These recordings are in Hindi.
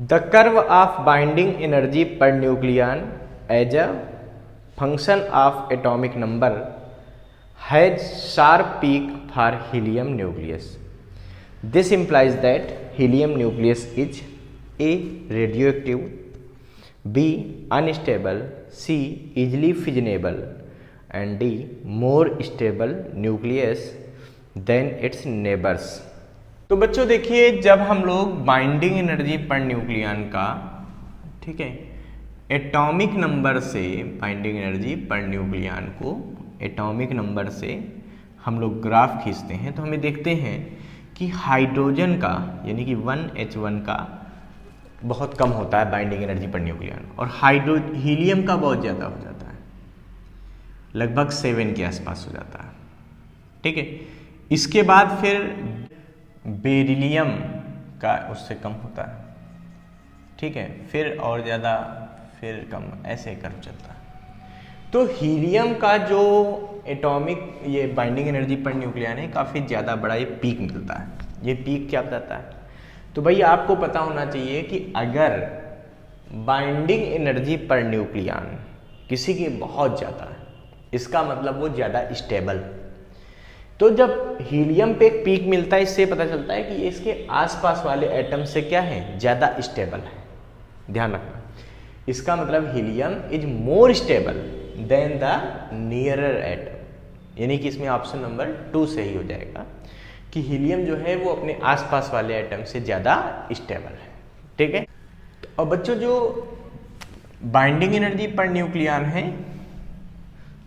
The curve of binding energy per nucleon as a function of atomic number has sharp peak for helium nucleus. This implies that helium nucleus is A. radioactive, B. unstable, C. easily fissionable, and D. more stable nucleus than its neighbors. तो बच्चों देखिए, जब हम लोग बाइंडिंग एनर्जी पर न्यूक्लियन का, ठीक है, एटॉमिक नंबर से बाइंडिंग एनर्जी पर न्यूक्लियन को एटॉमिक नंबर से हम लोग ग्राफ खींचते हैं, तो हमें देखते हैं कि हाइड्रोजन का यानी कि 1H1 का बहुत कम होता है बाइंडिंग एनर्जी पर न्यूक्लियन, और हीलियम का बहुत ज़्यादा हो जाता है, लगभग 7 के आसपास हो जाता है. ठीक है, इसके बाद फिर बेरिलियम का उससे कम होता है. ठीक है, फिर और ज़्यादा, फिर कम, ऐसे कर्व चलता है. तो हीलियम का जो एटॉमिक ये बाइंडिंग एनर्जी पर न्यूक्लियन है, काफ़ी ज़्यादा बड़ा ये पीक मिलता है. ये पीक क्या बताता है? तो भाई आपको पता होना चाहिए कि अगर बाइंडिंग एनर्जी पर न्यूक्लियन किसी की बहुत ज़्यादा है, इसका मतलब वो ज़्यादा स्टेबल. तो जब हीलियम पे एक पीक मिलता है, इससे पता चलता है कि इसके आसपास वाले एटम से क्या है, ज़्यादा स्टेबल है. ध्यान रखना, इसका मतलब helium is more stable then the nearer atom. यानी कि इसमें ऑप्शन नंबर 2 सही हो जाएगा कि हीलियम जो है वो अपने आसपास वाले एटम से ज़्यादा स्टेबल है. ठीक है, और बच्चों जो बाइंडिंग एनर्जी पर न्यूक्लियन है,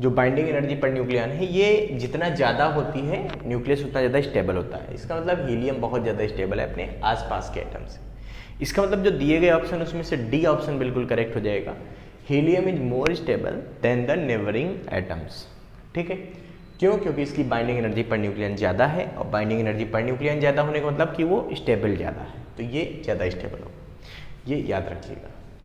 जो बाइंडिंग एनर्जी पर न्यूक्लियन है, ये जितना ज़्यादा होती है न्यूक्लियस उतना ज़्यादा स्टेबल होता है. इसका मतलब हीलियम बहुत ज़्यादा स्टेबल है अपने आसपास के एटम से. इसका मतलब जो दिए गए ऑप्शन उसमें से डी ऑप्शन बिल्कुल करेक्ट हो जाएगा. Helium is more stable then the neighbouring atoms. ठीक है, क्यों? क्योंकि इसकी बाइंडिंग एनर्जी पर न्यूक्लियन ज़्यादा है, और बाइंडिंग एनर्जी पर न्यूक्लियन ज़्यादा होने का मतलब कि वो स्टेबल ज़्यादा है, तो ये ज़्यादा स्टेबल होगा. ये याद रखिएगा.